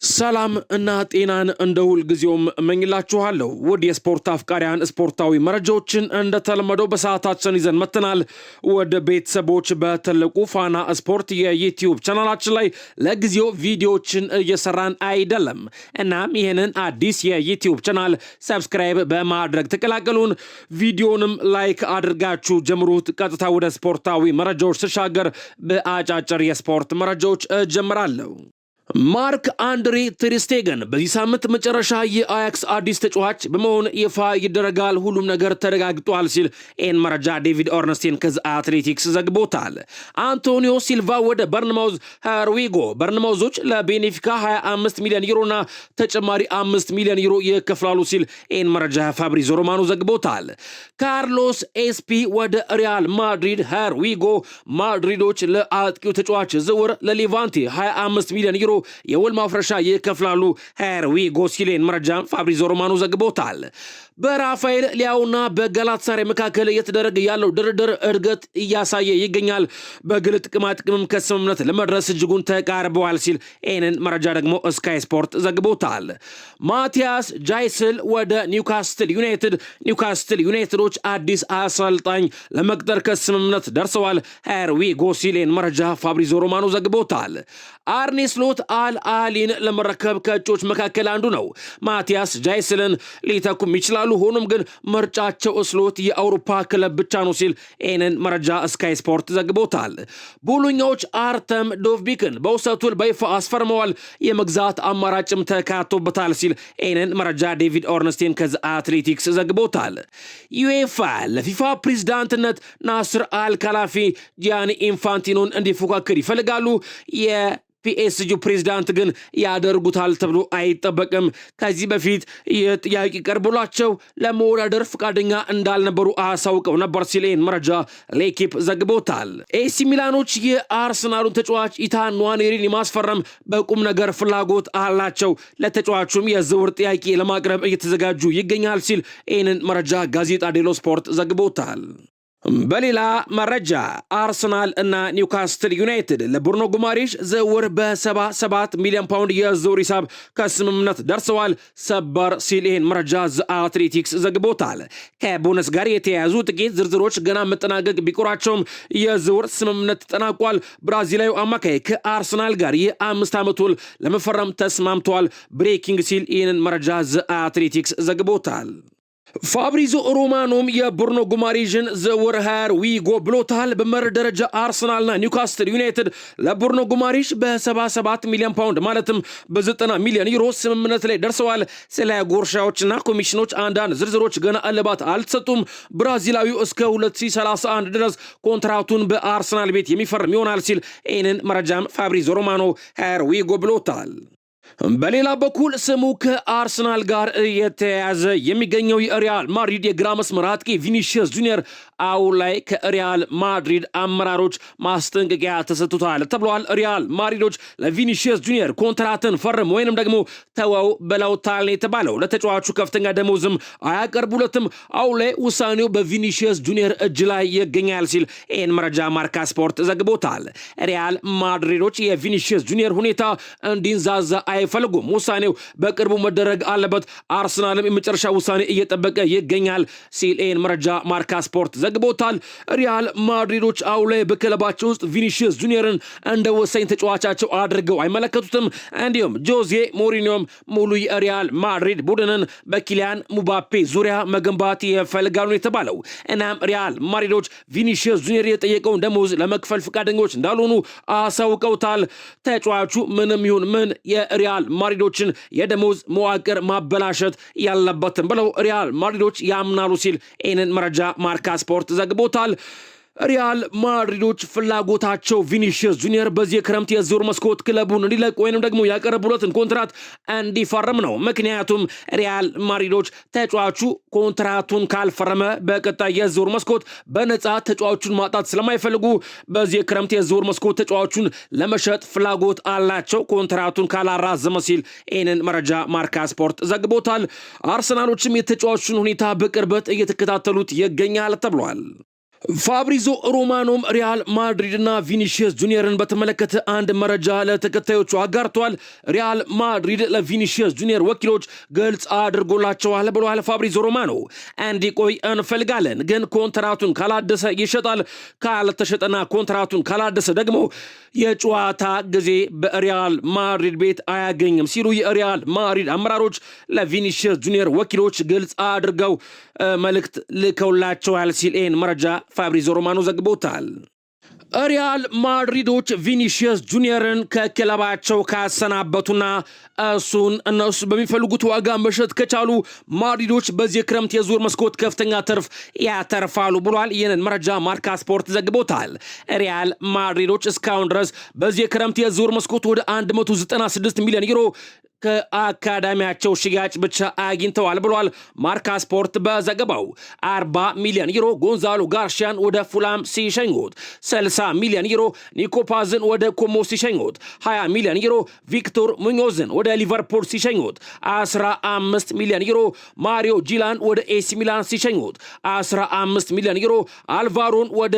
ሰላም እና ጤናን እንደሁል ጊዜውም እመኝላችኋለሁ። ውድ የስፖርት አፍቃሪያን ስፖርታዊ መረጃዎችን እንደተለመደው በሰዓታችን ይዘን መጥተናል። ወደ ቤተሰቦች በትልቁ ፋና ስፖርት የዩቲዩብ ቻናላችን ላይ ለጊዜው ቪዲዮዎችን እየሰራን አይደለም። እናም ይህንን አዲስ የዩቲዩብ ቻናል ሰብስክራይብ በማድረግ ተቀላቀሉን። ቪዲዮንም ላይክ አድርጋችሁ ጀምሩት። ቀጥታ ወደ ስፖርታዊ መረጃዎች ተሻገር። በአጫጭር የስፖርት መረጃዎች እጀምራለሁ። ማርክ አንድሬ ተር ስቴገን በዚህ ሳምንት መጨረሻ የአያክስ አዲስ ተጫዋች በመሆን ይፋ ይደረጋል፣ ሁሉም ነገር ተረጋግጧል ሲል ኤን መረጃ ዴቪድ ኦርንስቲን ከዚ አትሌቲክስ ዘግቦታል። አንቶኒዮ ሲልቫ ወደ በርንማውዝ ሃርዊጎ በርንማውዞች ለቤኔፊካ 25 ሚሊዮን ዩሮና ተጨማሪ 5 ሚሊዮን ዩሮ ይከፍላሉ ሲል ኤን መረጃ ፋብሪዞ ሮማኖ ዘግቦታል። ካርሎስ ኤስፒ ወደ ሪያል ማድሪድ ሃርዊጎ ማድሪዶች ለአጥቂው ተጫዋች ዝውውር ለሌቫንቴ 25 ሚሊዮን ዩሮ የውል ማፍረሻ ይከፍላሉ ሃርዊጎ ሲል መረጃ ፋብሪዞ ሮማኖ ዘግቦታል። በራፋኤል ሊያውና በጋላታሳራይ መካከል እየተደረገ ያለው ድርድር እድገት እያሳየ ይገኛል። በግል ጥቅማጥቅምም ከስምምነት ለመድረስ እጅጉን ተቃርበዋል ሲል ኤንን መረጃ ደግሞ ስካይ ስፖርት ዘግቦታል። ማቲያስ ጃይስል ወደ ኒውካስትል ዩናይትዶች አዲስ አሰልጣኝ ለመቅጠር ከስምምነት ደርሰዋል ሃርዊጎ ሲል መረጃ ፋብሪዞ ሮማኖ ዘግቦታል። አርኔ ስሎት አል አህሊን ለመረከብ ከእጩዎች መካከል አንዱ ነው። ማቲያስ ጃይስልን ሊተኩም ይችላሉ። ሆኖም ግን ምርጫቸው ስሎት የአውሮፓ ክለብ ብቻ ነው ሲል ኤንን መረጃ ስካይ ስፖርት ዘግቦታል። ቦሎኛዎች አርተም ዶቭቢክን በውሰት ውል በይፋ አስፈርመዋል። የመግዛት አማራጭም ተካቶበታል ሲል ኤንን መረጃ ዴቪድ ኦርንስቲን ከዚ አትሌቲክስ ዘግቦታል። ዩኤፋ ለፊፋ ፕሬዝዳንትነት ናስር አልካላፊ ጂያኒ ኢንፋንቲኖን እንዲፎካከር ይፈልጋሉ። ፒኤስጂ ፕሬዝዳንት ግን ያደርጉታል ተብሎ አይጠበቅም። ከዚህ በፊት የጥያቄ ቀርቦላቸው ለመወዳደር ፈቃደኛ እንዳልነበሩ አሳውቀው ነበር ሲል መረጃ ሌኪፕ ዘግቦታል። ኤሲ ሚላኖች የአርሰናሉን ተጫዋች ኢታን ንዋኔሪን የማስፈረም በቁም ነገር ፍላጎት አላቸው። ለተጫዋቹም የዝውውር ጥያቄ ለማቅረብ እየተዘጋጁ ይገኛል ሲል ኤንን መረጃ ጋዜጣ ዴሎ ስፖርት ዘግቦታል። በሌላ መረጃ አርሰናል እና ኒውካስትል ዩናይትድ ለቡርኖ ጉማሬሽ ዝውውር በ77 ሚሊዮን ፓውንድ የዝውውር ሂሳብ ከስምምነት ደርሰዋል። ሰበር ሲል መረጃ ዘ አትሌቲክስ ዘግቦታል። ከቦነስ ጋር የተያያዙ ጥቂት ዝርዝሮች ገና መጠናቀቅ ቢቆራቸውም የዝውውር ስምምነት ተጠናቋል። ብራዚላዊ አማካይ ከአርሰናል ጋር የ5 ዓመት ውል ለመፈረም ተስማምተዋል። ብሬኪንግ ሲል መረጃ ዘ አትሌቲክስ ዘግቦታል። ፋብሪዞ ሮማኖም የቡርኖ ጉማሬዥን ዝውውር ሃርዊጎ ብሎታል። በመርህ ደረጃ አርሰናልና ኒውካስትል ዩናይትድ ለቡርኖ ጉማሬዥ በ77 ሚሊዮን ፓውንድ ማለትም በ90 ሚሊዮን ዩሮ ስምምነት ላይ ደርሰዋል። ስለ ጉርሻዎችና ኮሚሽኖች አንዳንድ ዝርዝሮች ገና እልባት አልተሰጡም። ብራዚላዊው እስከ 2031 ድረስ ኮንትራቱን በአርሰናል ቤት የሚፈርም ይሆናል ሲል ኤንን መረጃም ፋብሪዞ ሮማኖ ሃርዊጎ ብሎታል። በሌላ በኩል ስሙ ከአርሰናል ጋር የተያያዘ የሚገኘው የሪያል ማድሪድ የግራ መስመር አጥቂ ቪኒሺየስ ጁኒየር አሁን ላይ ከሪያል ማድሪድ አመራሮች ማስጠንቀቂያ ተሰጥቷል ተብሏል። ሪያል ማድሪዶች ለቪኒሺየስ ጁኒየር ኮንትራትን ፈርም ወይንም ደግሞ ተወው በለውታል የተባለው ለተጫዋቹ ከፍተኛ ደሞዝም አያቀርቡለትም። አሁን ላይ ውሳኔው በቪኒሺየስ ጁኒየር እጅ ላይ ይገኛል ሲል ኤን መረጃ ማርካ ስፖርት ዘግቦታል። ሪያል ማድሪዶች የቪኒሺየስ ጁኒየር ሁኔታ እንዲንዛዛ አይፈልጉም። ውሳኔው በቅርቡ መደረግ አለበት። አርሰናልም የመጨረሻ ውሳኔ እየጠበቀ ይገኛል ሲል መረጃ ማርካ ስፖርት ዘግቦታል። ሪያል ማድሪዶች አሁን ላይ በክለባቸው ውስጥ ቪኒሺየስ ጁኒየርን እንደ ወሳኝ ተጫዋቻቸው አድርገው አይመለከቱትም። እንዲሁም ጆዜ ሞሪኒዮም ሙሉ የሪያል ማድሪድ ቡድንን በኪሊያን ሙባፔ ዙሪያ መገንባት ይፈልጋሉ የተባለው። እናም ሪያል ማድሪዶች ቪኒሺየስ ጁኒየር የጠየቀውን ደሞዝ ለመክፈል ፈቃደኞች እንዳልሆኑ አሳውቀውታል። ተጫዋቹ ምንም ይሁን ምን የሪያል ማድሪዶችን የደሞዝ መዋቅር ማበላሸት ያለበትም ብለው ሪያል ማድሪዶች ያምናሉ ሲል ኤንን መረጃ ማርካ ስፖርት ዘግቦታል። ሪያል ማድሪዶች ፍላጎታቸው ቪኒሺየስ ጁኒየር በዚህ ክረምት የዝውውር መስኮት ክለቡን እንዲለቅ ወይንም ደግሞ ያቀረቡለትን ኮንትራት እንዲፈርም ነው። ምክንያቱም ሪያል ማድሪዶች ተጫዋቹ ኮንትራቱን ካልፈረመ በቀጣይ የዝውውር መስኮት በነፃ ተጫዋቹን ማጣት ስለማይፈልጉ በዚህ ክረምት የዝውውር መስኮት ተጫዋቹን ለመሸጥ ፍላጎት አላቸው፣ ኮንትራቱን ካላራዘመ ሲል ኤንን መረጃ ማርካ ስፖርት ዘግቦታል። አርሰናሎችም የተጫዋቹን ሁኔታ በቅርበት እየተከታተሉት ይገኛል ተብሏል። ፋብሪዞ ሮማኖም ሪያል ማድሪድና ቪኒሺየስ ጁኒየርን በተመለከተ አንድ መረጃ ለተከታዮቹ አጋርቷል። ሪያል ማድሪድ ለቪኒሺየስ ጁኒየር ወኪሎች ግልጽ አድርጎላቸዋል ብለዋል ፋብሪዞ ሮማኖ። እንዲቆይ እንፈልጋለን፣ ግን ኮንትራቱን ካላደሰ ይሸጣል፣ ካልተሸጠና ኮንትራቱን ካላደሰ ደግሞ የጨዋታ ጊዜ በሪያል ማድሪድ ቤት አያገኝም ሲሉ የሪያል ማድሪድ አመራሮች ለቪኒሺየስ ጁኒየር ወኪሎች ግልጽ አድርገው መልእክት ልከውላቸዋል ሲል መረጃ ፋብሪዞ ሮማኖ ዘግቦታል። ሪያል ማድሪዶች ቪኒሺየስ ጁኒየርን ከክለባቸው ካሰናበቱና እሱን እነሱ በሚፈልጉት ዋጋ መሸጥ ከቻሉ ማድሪዶች በዚህ ክረምት የዝውውር መስኮት ከፍተኛ ትርፍ ያተርፋሉ ብሏል። ይህንን መረጃ ማርካ ስፖርት ዘግቦታል። ሪያል ማድሪዶች እስካሁን ድረስ በዚህ ክረምት የዝውውር መስኮት ወደ 196 ሚሊዮን ዩሮ ከአካዳሚያቸው ሽያጭ ብቻ አግኝተዋል ብሏል ማርካ ስፖርት በዘገባው። 40 ሚሊዮን ዩሮ ጎንዛሎ ጋርሺያን ወደ ፉላም ሲሸኙት፣ 60 ሚሊዮን ዩሮ ኒኮፓዝን ወደ ኮሞ ሲሸኙት፣ 20 ሚሊዮን ዩሮ ቪክቶር ሙኞዝን ወደ ሊቨርፑል ሲሸኙት፣ 15 ሚሊዮን ዩሮ ማሪዮ ጂላን ወደ ኤሲ ሚላን ሲሸኙት፣ 15 ሚሊዮን ዩሮ አልቫሮን ወደ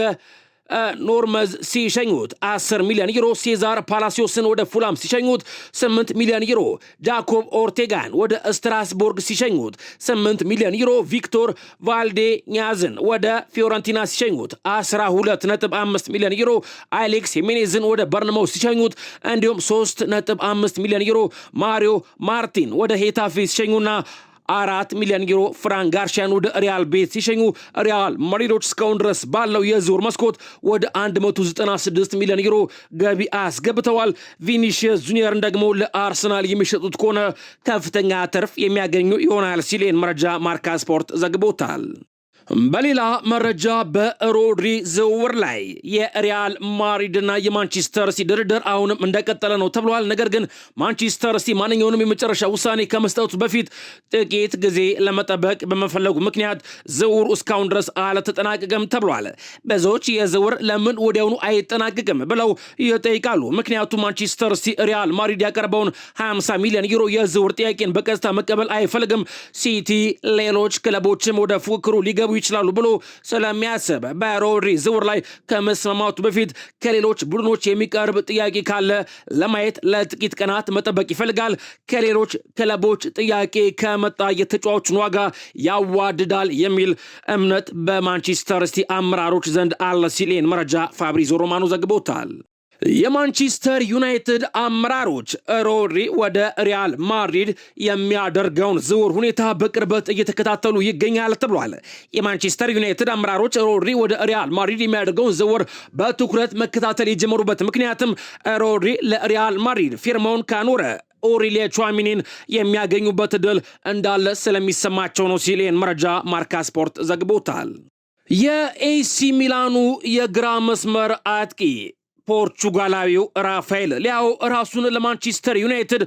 ኖርመዝ ሲሸኙት፣ 10 ሚሊዮን ዩሮ ሴዛር ፓላሲዮስን ወደ ፉላም ሲሸኙት፣ 8 ሚሊዮን ዩሮ ጃኮብ ኦርቴጋን ወደ ስትራስቦርግ ሲሸኙት፣ 8 ሚሊዮን ዩሮ ቪክቶር ቫልዴኛዝን ወደ ፊዮረንቲና ሲሸኙት፣ 12.5 ሚሊዮን ዩሮ አሌክስ ሂሜኔዝን ወደ በርንማውዝ ሲሸኙት፣ እንዲሁም 3.5 ሚሊዮን ዩሮ ማሪዮ ማርቲን ወደ ሄታፌ ሲሸኙና 4 ሚሊዮን ዩሮ ፍራን ጋርሺያን ወደ ሪያል ቤት ሲሸኙ ሪያል ማድሪዶች እስካሁን ድረስ ባለው የዝውውር መስኮት ወደ 196 ሚሊዮን ዩሮ ገቢ አስገብተዋል። ቪኒሺየስ ጁኒየርን ደግሞ ለአርሰናል የሚሸጡት ከሆነ ከፍተኛ ትርፍ የሚያገኙ ይሆናል ሲል መረጃ ማርካ ስፖርት ዘግቦታል። በሌላ መረጃ በሮድሪ ዝውውር ላይ የሪያል ማድሪድና የማንቸስተር ሲቲ ድርድር አሁንም እንደቀጠለ ነው ተብሏል። ነገር ግን ማንቸስተር ሲቲ ማንኛውንም የመጨረሻ ውሳኔ ከመስጠቱ በፊት ጥቂት ጊዜ ለመጠበቅ በመፈለጉ ምክንያት ዝውውሩ እስካሁን ድረስ አልተጠናቀቀም ተብሏል። ብዙዎች የዝውውር ለምን ወዲያውኑ አይጠናቀቅም ብለው ይጠይቃሉ። ምክንያቱም ማንቸስተር ሲቲ ሪያል ማድሪድ ያቀረበውን 50 ሚሊዮን ዩሮ የዝውውር ጥያቄን በቀጥታ መቀበል አይፈልግም። ሲቲ ሌሎች ክለቦችም ወደ ፉክክሩ ሊገቡ ይችላሉ ብሎ ስለሚያስብ በሮድሪ ዝውውር ላይ ከመስማማቱ በፊት ከሌሎች ቡድኖች የሚቀርብ ጥያቄ ካለ ለማየት ለጥቂት ቀናት መጠበቅ ይፈልጋል። ከሌሎች ክለቦች ጥያቄ ከመጣ የተጫዋቹን ዋጋ ያዋድዳል የሚል እምነት በማንቸስተር ሲቲ አመራሮች ዘንድ አለ ሲል መረጃ ፋብሪዞ ሮማኖ ዘግቦታል። የማንቸስተር ዩናይትድ አመራሮች ሮድሪ ወደ ሪያል ማድሪድ የሚያደርገውን ዝውውር ሁኔታ በቅርበት እየተከታተሉ ይገኛል ተብሏል። የማንቸስተር ዩናይትድ አመራሮች ሮድሪ ወደ ሪያል ማድሪድ የሚያደርገውን ዝውውር በትኩረት መከታተል የጀመሩበት ምክንያትም ሮድሪ ለሪያል ማድሪድ ፊርማውን ካኖረ ኦሪሊየ ቹዋሚኒን የሚያገኙበት ዕድል እንዳለ ስለሚሰማቸው ነው ሲል መረጃ ማርካ ስፖርት ዘግቦታል። የኤሲ ሚላኑ የግራ መስመር አጥቂ ፖርቹጋላዊው ራፋኤል ሊያው ራሱን ለማንቸስተር ዩናይትድ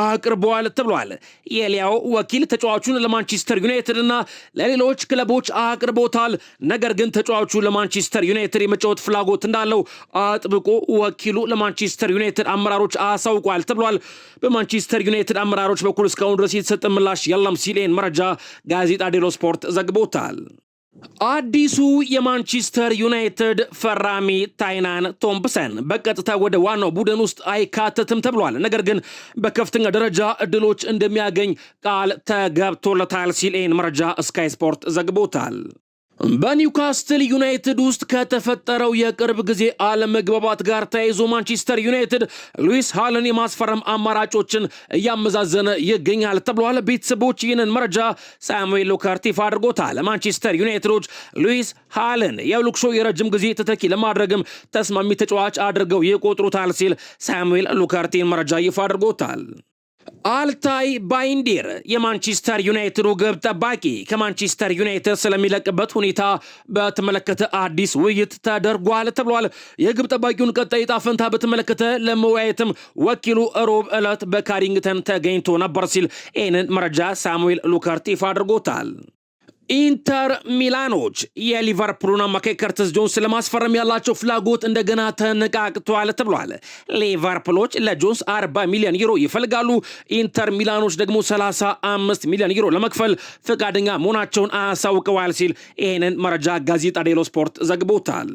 አቅርቧል ተብሏል። የሊያው ወኪል ተጫዋቹን ለማንቸስተር ዩናይትድ እና ለሌሎች ክለቦች አቅርቦታል። ነገር ግን ተጫዋቹ ለማንቸስተር ዩናይትድ የመጫወት ፍላጎት እንዳለው አጥብቆ ወኪሉ ለማንቸስተር ዩናይትድ አመራሮች አሳውቋል ተብሏል። በማንቸስተር ዩናይትድ አመራሮች በኩል እስካሁን ድረስ የተሰጠ ምላሽ የለም ሲል መረጃ ጋዜጣ ዴሎ ስፖርት ዘግቦታል። አዲሱ የማንቸስተር ዩናይትድ ፈራሚ ታይናን ቶምፕሰን በቀጥታ ወደ ዋናው ቡድን ውስጥ አይካተትም ተብሏል። ነገር ግን በከፍተኛ ደረጃ እድሎች እንደሚያገኝ ቃል ተገብቶለታል ሲል መረጃ ስካይ ስፖርት ዘግቦታል። በኒውካስትል ዩናይትድ ውስጥ ከተፈጠረው የቅርብ ጊዜ አለመግባባት ጋር ተያይዞ ማንቸስተር ዩናይትድ ሉዊስ ሃልን የማስፈረም አማራጮችን እያመዛዘነ ይገኛል ተብሏል። ቤተሰቦች ይህንን መረጃ ሳሙኤል ሉከርት ይፋ አድርጎታል። ማንቸስተር ዩናይትዶች ሉዊስ ሃልን የሉክሾ የረጅም ጊዜ ተተኪ ለማድረግም ተስማሚ ተጫዋች አድርገው ይቆጥሩታል ሲል ሳሙኤል ሉከርቲን መረጃ ይፋ አድርጎታል። አልታይ ባይንዲር የማንቸስተር ዩናይትዱ ግብ ጠባቂ ከማንቸስተር ዩናይትድ ስለሚለቅበት ሁኔታ በተመለከተ አዲስ ውይይት ተደርጓል ተብሏል። የግብ ጠባቂውን ቀጣይ ዕጣ ፈንታ በተመለከተ ለመወያየትም ወኪሉ ሮብ ዕለት በካሪንግተን ተገኝቶ ነበር ሲል ይህንን መረጃ ሳሙኤል ሉከርት ይፋ አድርጎታል። ኢንተር ሚላኖች የሊቨርፑልን አማካይ ከርቲስ ጆንስ ለማስፈረም ያላቸው ፍላጎት እንደገና ተነቃቅቷል ተብሏል። ሊቨርፑሎች ለጆንስ 40 ሚሊዮን ዩሮ ይፈልጋሉ። ኢንተር ሚላኖች ደግሞ 35 ሚሊዮን ዩሮ ለመክፈል ፈቃደኛ መሆናቸውን አሳውቀዋል ሲል ይህንን መረጃ ጋዜጣ ዴሎ ስፖርት ዘግቦታል።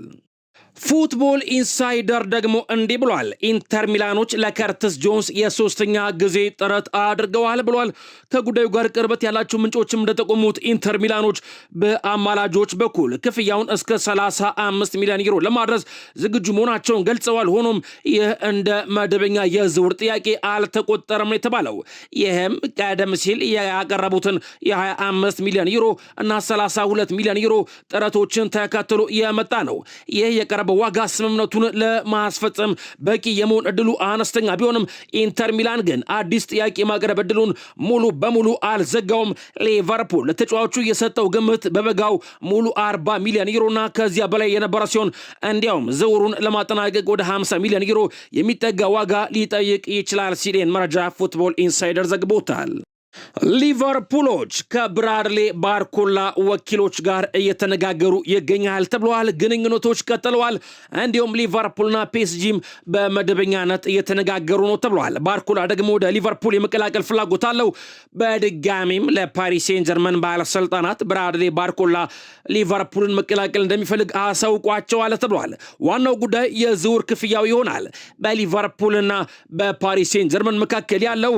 ፉትቦል ኢንሳይደር ደግሞ እንዲህ ብሏል። ኢንተር ሚላኖች ለከርቲስ ጆንስ የሶስተኛ ጊዜ ጥረት አድርገዋል ብሏል። ከጉዳዩ ጋር ቅርበት ያላቸው ምንጮችም እንደጠቆሙት ኢንተር ሚላኖች በአማላጆች በኩል ክፍያውን እስከ 35 ሚሊዮን ዩሮ ለማድረስ ዝግጁ መሆናቸውን ገልጸዋል። ሆኖም ይህ እንደ መደበኛ የዝውውር ጥያቄ አልተቆጠረም ነው የተባለው። ይህም ቀደም ሲል ያቀረቡትን የ25 ሚሊዮን ዩሮ እና 32 ሚሊዮን ዩሮ ጥረቶችን ተከትሎ የመጣ ነው። ይህ በዋጋ ስምምነቱን ለማስፈጸም በቂ የመሆን እድሉ አነስተኛ ቢሆንም ኢንተር ሚላን ግን አዲስ ጥያቄ ማቅረብ እድሉን ሙሉ በሙሉ አልዘጋውም። ሊቨርፑል ለተጫዋቹ የሰጠው ግምት በበጋው ሙሉ 40 ሚሊዮን ዩሮና ከዚያ በላይ የነበረ ሲሆን እንዲያውም ዝውውሩን ለማጠናቀቅ ወደ 50 ሚሊዮን ዩሮ የሚጠጋ ዋጋ ሊጠይቅ ይችላል ሲል መረጃ ፉትቦል ኢንሳይደር ዘግቦታል። ሊቨርፑሎች ከብራድሌ ባርኮላ ወኪሎች ጋር እየተነጋገሩ ይገኛል ተብለዋል። ግንኙነቶች ቀጥለዋል። እንዲሁም ሊቨርፑልና ፒኤስጂም በመደበኛነት እየተነጋገሩ ነው ተብለዋል። ባርኮላ ደግሞ ወደ ሊቨርፑል የመቀላቀል ፍላጎት አለው። በድጋሚም ለፓሪስ ሴን ጀርመን ባለስልጣናት ብራድሌ ባርኮላ ሊቨርፑልን መቀላቀል እንደሚፈልግ አሳውቋቸዋል ተብለዋል። ዋናው ጉዳይ የዝውውር ክፍያው ይሆናል። በሊቨርፑልና በፓሪስ ሴን ጀርመን መካከል ያለው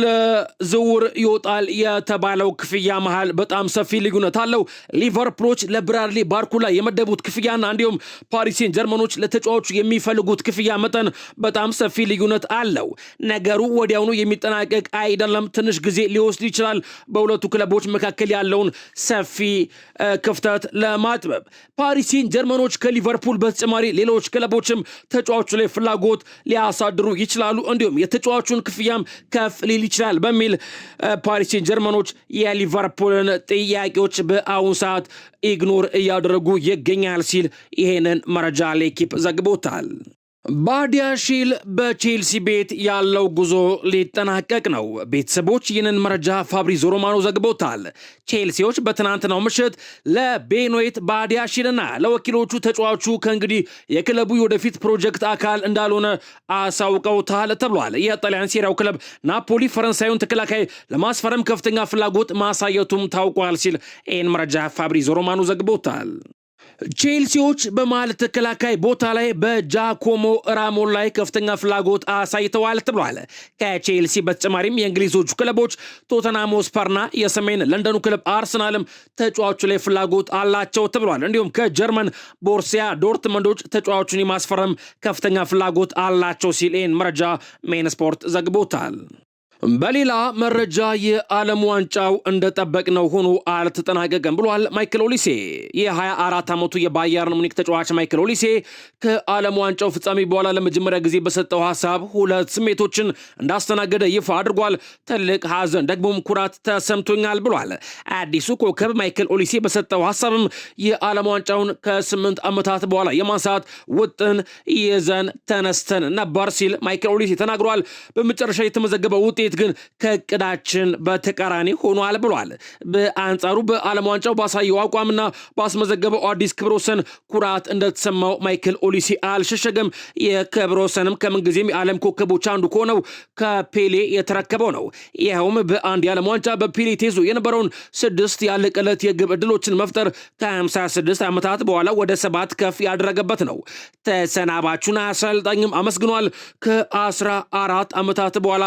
ለዝውውር ይወጣል የተባለው ክፍያ መሃል በጣም ሰፊ ልዩነት አለው። ሊቨርፑሎች ለብራድሌ ባርኮላ የመደቡት ክፍያና እንዲሁም ፓሪስ ሴን ጀርመኖች ለተጫዋቹ የሚፈልጉት ክፍያ መጠን በጣም ሰፊ ልዩነት አለው። ነገሩ ወዲያውኑ የሚጠናቀቅ አይደለም። ትንሽ ጊዜ ሊወስድ ይችላል። በሁለቱ ክለቦች መካከል ያለውን ሰፊ ክፍተት ለማጥበብ ፓሪስ ሴን ጀርመኖች ከሊቨርፑል በተጨማሪ ሌሎች ክለቦችም ተጫዋቹ ላይ ፍላጎት ሊያሳድሩ ይችላሉ። እንዲሁም የተጫዋቹን ክፍያም ከፍ ሊል ይችላል በሚል ፓሪስ ሴን ጀርመኖች የሊቨርፑልን ጥያቄዎች በአሁን ሰዓት ኢግኖር እያደረጉ ይገኛል ሲል ይሄንን መረጃ ለኢኪፕ ዘግቦታል። ባዲያሺል በቼልሲ ቤት ያለው ጉዞ ሊጠናቀቅ ነው። ቤተሰቦች ይህንን መረጃ ፋብሪዞ ሮማኖ ዘግቦታል። ቼልሲዎች በትናንትናው ምሽት ለቤኖይት ባዲያሺልና ለወኪሎቹ ተጫዋቹ ከእንግዲህ የክለቡ የወደፊት ፕሮጀክት አካል እንዳልሆነ አሳውቀውታል ተብሏል። የጣሊያን ሴሪያው ክለብ ናፖሊ ፈረንሳዩን ተከላካይ ለማስፈረም ከፍተኛ ፍላጎት ማሳየቱም ታውቋል ሲል ይህን መረጃ ፋብሪዞ ሮማኖ ዘግቦታል። ቼልሲዎች በመሃል ተከላካይ ቦታ ላይ በጃኮሞ ራሞን ላይ ከፍተኛ ፍላጎት አሳይተዋል ተብሏል። ከቼልሲ በተጨማሪም የእንግሊዞቹ ክለቦች ቶተንሃም ሆትስፐርና የሰሜን ለንደኑ ክለብ አርሰናልም ተጫዋቹ ላይ ፍላጎት አላቸው ተብሏል። እንዲሁም ከጀርመን ቦርሲያ ዶርትመንዶች ተጫዋቹን የማስፈረም ከፍተኛ ፍላጎት አላቸው ሲል ይህን መረጃ ሜን ስፖርት ዘግቦታል። በሌላ መረጃ የዓለም ዋንጫው እንደጠበቅነው ሆኖ አልተጠናቀቀም ብሏል ማይክል ኦሊሴ። የ24 ዓመቱ የባየርን ሙኒክ ተጫዋች ማይክል ኦሊሴ ከዓለም ዋንጫው ፍጻሜ በኋላ ለመጀመሪያ ጊዜ በሰጠው ሐሳብ ሁለት ስሜቶችን እንዳስተናገደ ይፋ አድርጓል። ትልቅ ሐዘን ደግሞም ኩራት ተሰምቶኛል ብሏል። አዲሱ ኮከብ ማይክል ኦሊሴ በሰጠው ሐሳብም የዓለም ዋንጫውን ከ8 ዓመታት በኋላ የማንሳት ውጥን ይዘን ተነስተን ነበር ሲል ማይክል ኦሊሴ ተናግሯል። በመጨረሻ የተመዘገበው ውጤት ግን ከእቅዳችን በተቃራኒ ሆኗል ብሏል። በአንጻሩ በዓለም ዋንጫው ባሳየው አቋምና ባስመዘገበው አዲስ ክብረ ወሰን ኩራት እንደተሰማው ማይክል ኦሊሴ አልሸሸገም። የክብረ ወሰንም ከምንጊዜም የዓለም ኮከቦች አንዱ ከሆነው ከፔሌ የተረከበው ነው። ይኸውም በአንድ የዓለም ዋንጫ በፔሌ ተይዞ የነበረውን 6 ያለቀለት የግብ ዕድሎችን መፍጠር ከ56 ዓመታት በኋላ ወደ 7 ከፍ ያደረገበት ነው። ተሰናባቹን አሰልጣኝም አመስግኗል። ከ14 ዓመታት በኋላ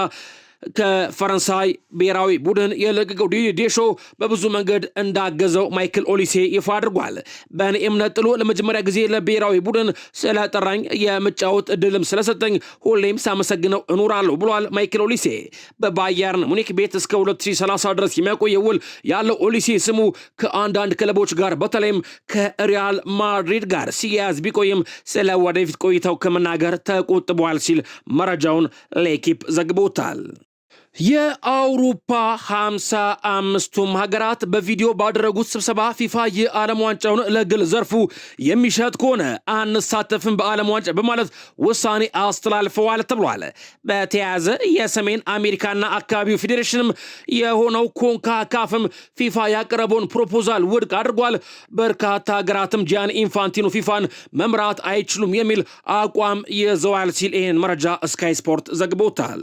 ከፈረንሳይ ብሔራዊ ቡድን የለቀቀው ዴሾ በብዙ መንገድ እንዳገዘው ማይክል ኦሊሴ ይፋ አድርጓል። በእኔ እምነት ጥሎ ለመጀመሪያ ጊዜ ለብሔራዊ ቡድን ስለጠራኝ የመጫወት እድልም ስለሰጠኝ ሁሌም ሳመሰግነው እኖራለሁ ብሏል ማይክል ኦሊሴ። በባየርን ሙኒክ ቤት እስከ 2030 ድረስ የሚያቆየው ውል ያለው ኦሊሴ ስሙ ከአንዳንድ ክለቦች ጋር በተለይም ከሪያል ማድሪድ ጋር ሲያያዝ ቢቆይም ስለ ወደፊት ቆይታው ከመናገር ተቆጥቧል ሲል መረጃውን ለኢኪፕ ዘግቦታል። የአውሮፓ 55ቱም ሀገራት በቪዲዮ ባደረጉት ስብሰባ ፊፋ የዓለም ዋንጫውን ለግል ዘርፉ የሚሸጥ ከሆነ አንሳተፍም በዓለም ዋንጫ በማለት ውሳኔ አስተላልፈዋል ተብሏል። በተያያዘ የሰሜን አሜሪካና አካባቢው ፌዴሬሽንም የሆነው ኮንካካፍም ፊፋ ያቀረበውን ፕሮፖዛል ውድቅ አድርጓል። በርካታ ሀገራትም ጂያኒ ኢንፋንቲኖ ፊፋን መምራት አይችሉም የሚል አቋም ይዘዋል ሲል ይህን መረጃ ስካይ ስፖርት ዘግቦታል።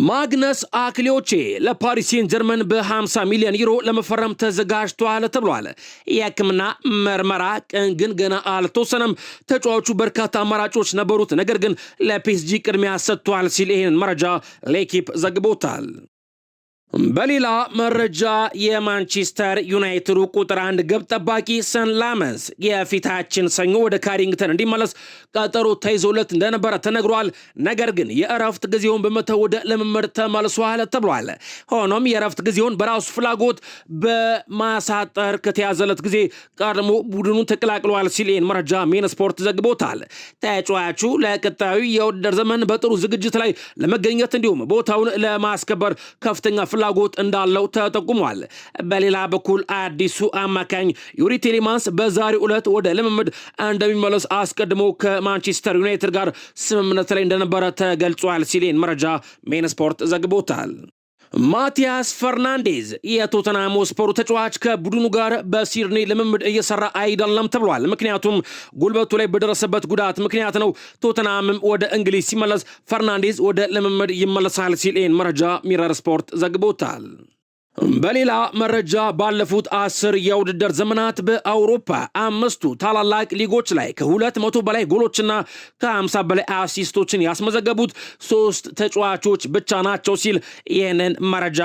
ማግነስ አክሊዮቼ ለፓሪስ ሴን ጀርመን በ50 ሚሊዮን ዩሮ ለመፈረም ተዘጋጅቷል ተብሏል። የሕክምና ምርመራ ቀን ግን ገና አልተወሰነም። ተጫዋቹ በርካታ አማራጮች ነበሩት፣ ነገር ግን ለፒኤስጂ ቅድሚያ ሰጥቷል ሲል ይህን መረጃ ሌኪፕ ዘግቦታል። በሌላ መረጃ የማንቸስተር ዩናይትዱ ቁጥር 1 ግብ ጠባቂ ሰን ላመንስ የፊታችን ሰኞ ወደ ካሪንግተን እንዲመለስ ቀጠሮ ተይዞለት እንደነበረ ተነግሯል። ነገር ግን የእረፍት ጊዜውን በመተው ወደ ልምምድ ተመልሷል ተብሏል። ሆኖም የእረፍት ጊዜውን በራሱ ፍላጎት በማሳጠር ከተያዘለት ጊዜ ቀድሞ ቡድኑን ተቀላቅሏል ሲል ይህን መረጃ ሜን ስፖርት ዘግቦታል። ተጫዋቹ ለቀጣዩ የውድድር ዘመን በጥሩ ዝግጅት ላይ ለመገኘት እንዲሁም ቦታውን ለማስከበር ከፍተኛ ፍላጎት እንዳለው ተጠቁሟል። በሌላ በኩል አዲሱ አማካኝ ዩሪ ቴሌማንስ በዛሬው ዕለት ወደ ልምምድ እንደሚመለስ አስቀድሞ ከማንቸስተር ዩናይትድ ጋር ስምምነት ላይ እንደነበረ ተገልጿል ሲል መረጃ ሜን ስፖርት ዘግቦታል። ማቲያስ ፈርናንዴዝ የቶተንሃም ስፖሩ ተጫዋች ከቡድኑ ጋር በሲድኒ ልምምድ እየሰራ አይደለም ተብሏል። ምክንያቱም ጉልበቱ ላይ በደረሰበት ጉዳት ምክንያት ነው። ቶተንሃምም ወደ እንግሊዝ ሲመለስ ፈርናንዴዝ ወደ ልምምድ ይመለሳል ሲል መረጃ ሚረር ስፖርት ዘግቦታል። በሌላ መረጃ ባለፉት 10 የውድድር ዘመናት በአውሮፓ 5ቱ ታላላቅ ሊጎች ላይ ከ200 በላይ ጎሎችና ከ50 በላይ አሲስቶችን ያስመዘገቡት 3 ተጫዋቾች ብቻ ናቸው ሲል ይህንን መረጃ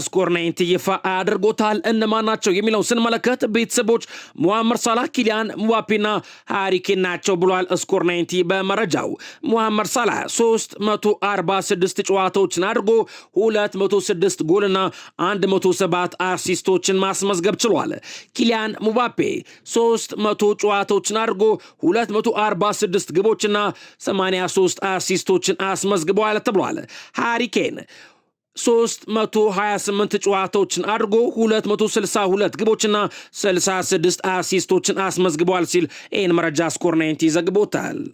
ስኮር 90 ይፋ አድርጎታል። እነማን ናቸው የሚለውን ስንመለከት ቤተሰቦች ሙሐመድ ሳላህ፣ ኪሊያን ሙባፔና ሃሪ ኬን ናቸው ብሏል ስኮር 90 በመረጃው። ሙሐመድ ሳላህ 346 ጨዋታዎችን አድርጎ 206 ጎልና 107 አሲስቶችን ማስመዝገብ ችሏል። ኪሊያን ሙባፔ 300 ጨዋታዎችን አድርጎ 246 ግቦችና 83 አሲስቶችን አስመዝግበዋል ተብሏል። ሃሪ ኬን 328 ጨዋታዎችን አድርጎ 262 ግቦችና 66 አሲስቶችን አስመዝግበዋል ሲል ይህን መረጃ ስኮር 90 ዘግቦታል።